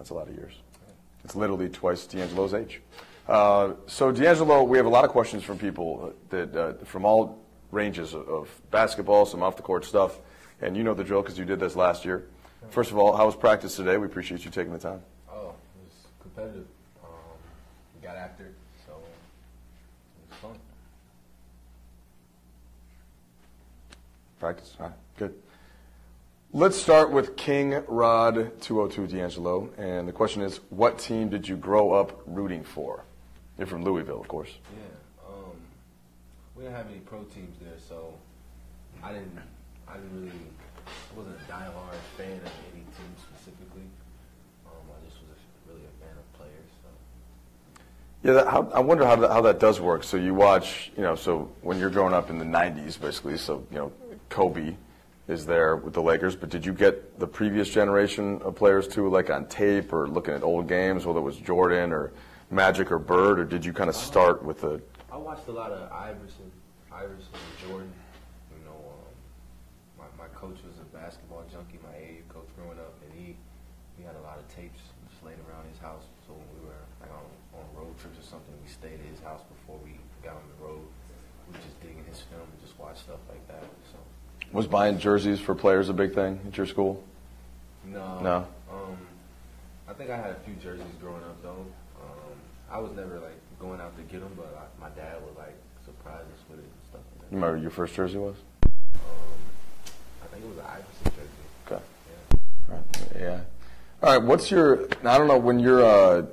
That's a lot of years. It's literally twice D'Angelo's age. So D'Angelo, we have a lot of questions from people that from all ranges of basketball, some off-the-court stuff, and you know the drill because you did this last year. First of all, how was practice today? We appreciate you taking the time. Oh, it was competitive. We got after it, so it was fun. Practice, all right, good. Let's start with King Rod 202 D'Angelo, and the question is, what team did you grow up rooting for? You're from Louisville, of course. Yeah, we didn't have any pro teams there, so I wasn't a diehard fan of any team specifically. I just was really a fan of players. So. Yeah, I wonder how that does work. So you watch, so when you're growing up in the 90s, basically, so, Kobe is there with the Lakers, but did you get the previous generation of players too, like on tape or looking at old games, whether it was Jordan or Magic or Bird, or did you kind of start with the... I watched a lot of Iverson and Jordan. My coach was a basketball junkie, my AAU coach growing up, and he had a lot of tapes just laying around his house. So when we were like on road trips or something, we stayed at his house before we got on the road. We just dig in his film and just watch stuff like that. So. Was buying jerseys for players a big thing at your school? No. I think I had a few jerseys growing up though. I was never like going out to get them, but my dad would like surprise us with it and stuff like that. You remember what your first jersey was? I think it was an Iverson jersey. Okay. Yeah. All right. Yeah. All right. What's your? I don't know when you're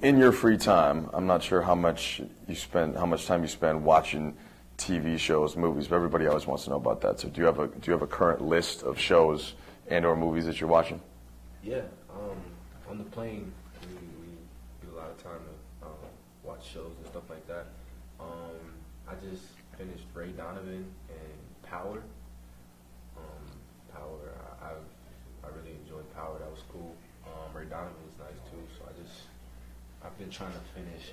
in your free time. I'm not sure how much time you spend watching TV shows, movies. But everybody always wants to know about that. So do you have a current list of shows and/or movies that you're watching? Yeah. On the plane, we get a lot of time to watch shows and stuff like that. I just finished Ray Donovan and Power. Power, I really enjoyed Power. That was cool. Ray Donovan was nice too. So I've been trying to finish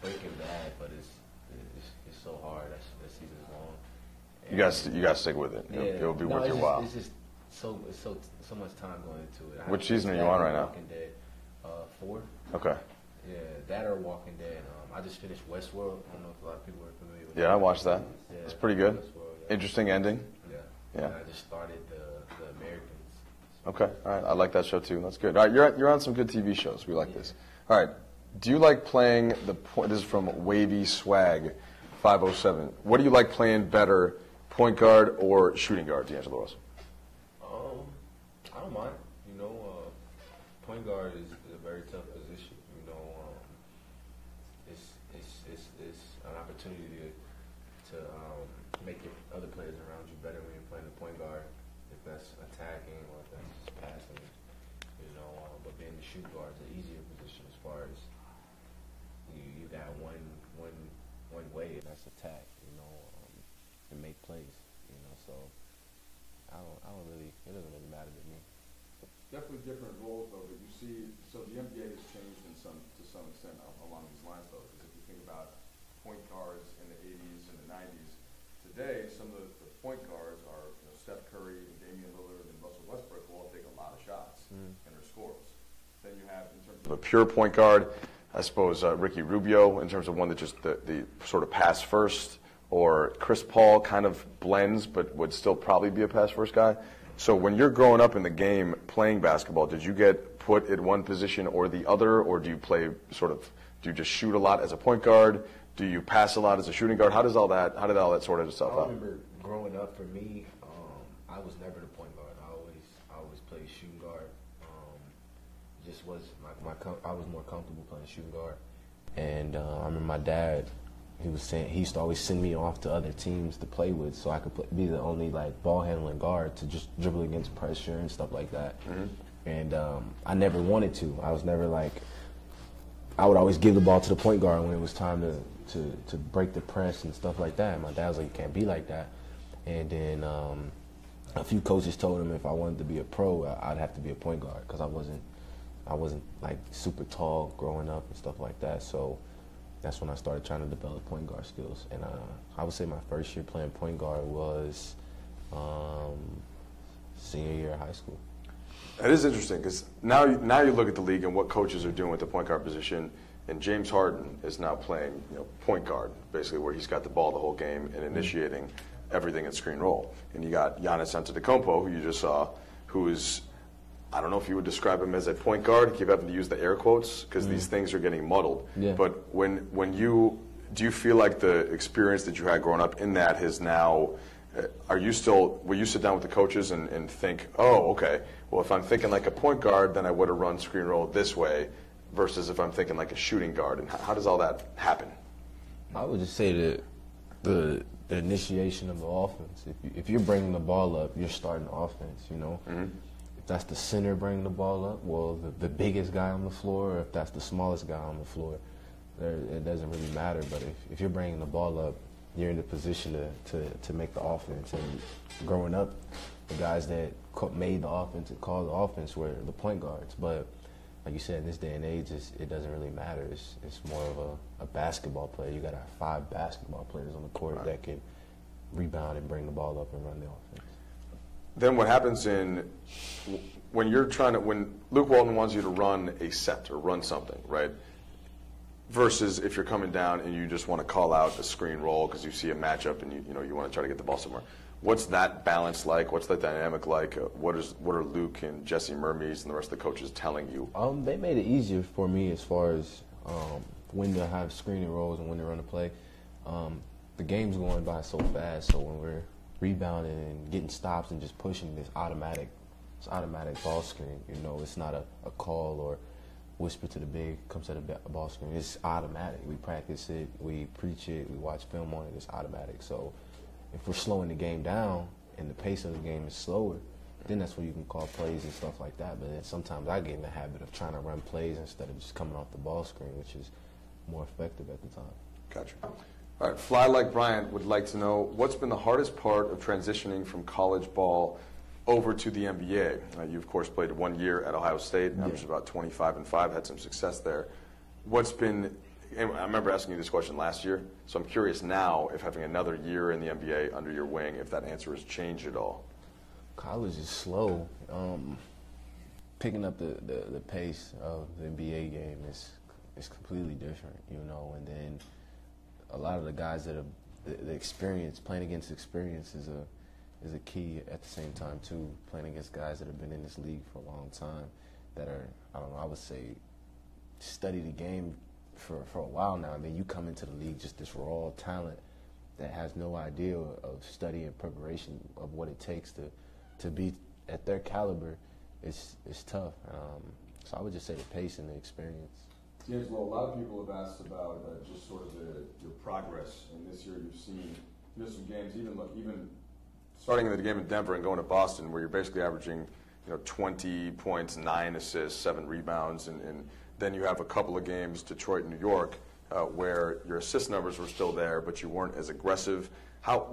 Breaking Bad, but it's so hard. That season's long. And You guys stick with it. Yeah, It'll be worth your while. It's just so much time going into it. Which season are you on right now? Walking Dead, 4. Okay. Yeah, that or Walking Dead. I just finished Westworld. I don't know if a lot of people are familiar with that. Yeah, I watched that. Yeah, It's pretty good. Westworld, yeah. Interesting ending. Yeah. And I just started the Americans. Okay. All right. I like that show too. That's good. All right. You're on some good TV shows. We like this. All right. Do you like playing the point? This is from Wavy Swag 507. What do you like playing better, point guard or shooting guard, D'Angelo Russell? I don't mind. Point guard is a very tough position. It's an opportunity to make your other players around you better when you're playing the point guard, if that's attacking or if that's just passing. But being the shoot guard is an easier position as far as you got one way, and that's attack. And make plays. So I don't really. It doesn't really matter to me. Definitely different roles, though. But you see, so the NBA has changed to some extent along these lines, though. Because if you think about point guards in the 80s and the 90s, today some of the point guards are Steph Curry and Damian Lillard and Russell Westbrook who all take a lot of shots and are scorers. Then you have, in terms of a pure point guard, I suppose Ricky Rubio, in terms of one that just the sort of pass first, or Chris Paul kind of blends but would still probably be a pass first guy. So when you're growing up in the game playing basketball, did you get put in one position or the other, or do you play do you just shoot a lot as a point guard? Do you pass a lot as a shooting guard? How did all that sort of itself out? I remember growing up, for me, I was never the point guard. I always played shooting guard. Just was I was more comfortable playing shooting guard. And I remember my dad, he used to always send me off to other teams to play with, so I could be the only ball handling guard to just dribble against pressure and stuff like that. Mm-hmm. And I never wanted to. I was never I would always give the ball to the point guard when it was time to break the press and stuff like that. And my dad was like, "You can't be like that." And then a few coaches told him if I wanted to be a pro, I'd have to be a point guard because I wasn't super tall growing up and stuff like that. So that's when I started trying to develop point guard skills. And I would say my first year playing point guard was senior year of high school. It is interesting because now you look at the league and what coaches are doing with the point guard position, and James Harden is now playing point guard, basically where he's got the ball the whole game and initiating everything in screen roll. And you got Giannis Antetokounmpo, who you just saw, who is, I don't know if you would describe him as a point guard. I keep having to use the air quotes because these things are getting muddled. Yeah. But do you feel like the experience that you had growing up in that has now, will you sit down with the coaches and think, oh, okay, well, if I'm thinking like a point guard, then I would have run screen roll this way versus if I'm thinking like a shooting guard? And how does all that happen? I would just say that the initiation of the offense. If you're bringing the ball up, you're starting offense, If that's the center bringing the ball up, well, the biggest guy on the floor, or if that's the smallest guy on the floor, it doesn't really matter. But if you're bringing the ball up, you're in the position to make the offense. And growing up, the guys that made the offense and called the offense were the point guards. But like you said, in this day and age, it doesn't really matter. It's more of a basketball player. You got to have 5 basketball players on the court that can rebound and bring the ball up and run the offense. Then what happens when Luke Walton wants you to run a set or run something, right? Versus if you're coming down and you just want to call out a screen roll because you see a matchup and you want to try to get the ball somewhere. What's that balance like? What's that dynamic like? What are Luke and Jesse Mermes and the rest of the coaches telling you? They made it easier for me as far as when to have screening rolls and when to run a play. The game's going by so fast, so when we're rebounding and getting stops and just pushing, it's automatic ball screen. It's not a call or whisper to the big, comes to the ball screen. It's automatic. We practice it, we preach it, we watch film on it. It's automatic. So if we're slowing the game down and the pace of the game is slower, then that's where you can call plays and stuff like that. But then sometimes I get in the habit of trying to run plays instead of just coming off the ball screen, which is more effective at the time. Gotcha. All right, Fly Like Bryant would like to know, what's been the hardest part of transitioning from college ball over to the NBA? You, of course, played 1 year at Ohio State, averaged about 25-5, had some success there. And I remember asking you this question last year, so I'm curious now if having another year in the NBA under your wing, if that answer has changed at all. College is slow. Picking up the pace of the NBA game is completely different, and then a lot of the guys that have the experience, playing against experience is a key at the same time too, playing against guys that have been in this league for a long time that are, I would say, study the game for a while now, and then you come into the league just this raw talent that has no idea of study and preparation of what it takes to be at their caliber. It's tough. So I would just say the pace and the experience. D'Angelo, a lot of people have asked about just sort of your progress, and this year you've seen some games, even starting in the game in Denver and going to Boston, where you're basically averaging 20 points, 9 assists, 7 rebounds, and then you have a couple of games, Detroit and New York, where your assist numbers were still there, but you weren't as aggressive. How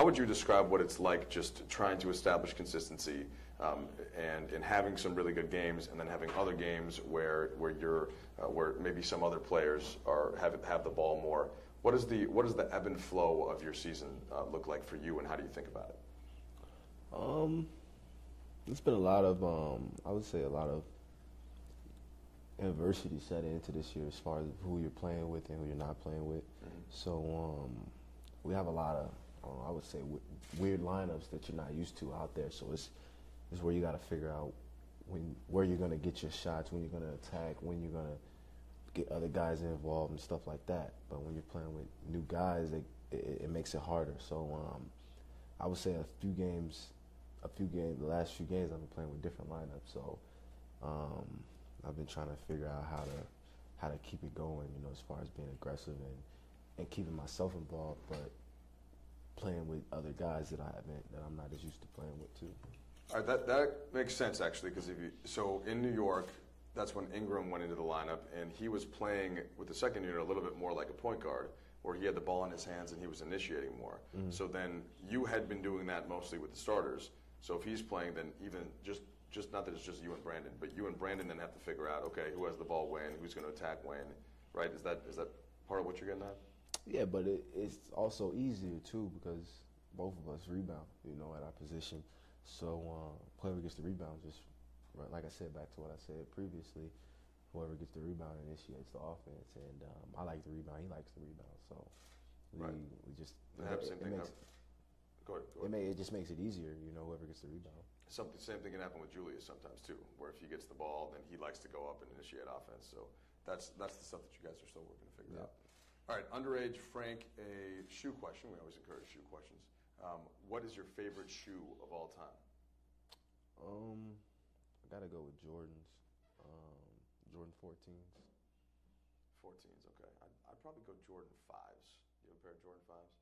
would you describe what it's like just trying to establish consistency and having some really good games, and then having other games where maybe some other players have the ball more? What does the ebb and flow of your season look like for you, and how do you think about it? It's been a lot of I would say a lot of adversity set into this year as far as who you're playing with and who you're not playing with. Mm-hmm. So we have a lot of I would say weird lineups that you're not used to out there. So it's where you got to figure out where you're going to get your shots, when you're going to attack, when you're going to get other guys involved and stuff like that. But when you're playing with new guys, it makes it harder. So I would say the last few games I've been playing with different lineups. So I've been trying to figure out how to keep it going, as far as being aggressive and keeping myself involved, but playing with other guys that I'm not as used to playing with too. All right, that makes sense actually, because so in New York, that's when Ingram went into the lineup, and he was playing with the second unit a little bit more like a point guard, where he had the ball in his hands and he was initiating more. Mm-hmm. So then you had been doing that mostly with the starters. So if he's playing, then even just not that it's just you and Brandon, but you and Brandon then have to figure out, okay, who has the ball when, who's going to attack when, right? Is that part of what you're getting at? Yeah, but it's also easier too because both of us rebound, at our position. So playing against the rebound just like I said, back to what I said previously, whoever gets the rebound initiates the offense, and I like the rebound. He likes the rebound, so we just Same thing. Go ahead. It just makes it easier, whoever gets the rebound. Same thing can happen with Julius sometimes too, where if he gets the ball, then he likes to go up and initiate offense. So that's the stuff that you guys are still working to figure out. All right, underage Frank, a shoe question. We always encourage shoe questions. What is your favorite shoe of all time? I gotta go with Jordans. Jordan 14s. 14s, okay. I'd probably go Jordan 5s. You have a pair of Jordan 5s?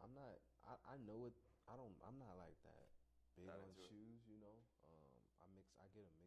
I'm not. I know it. I'm not like that big Not on into it. shoes. I get a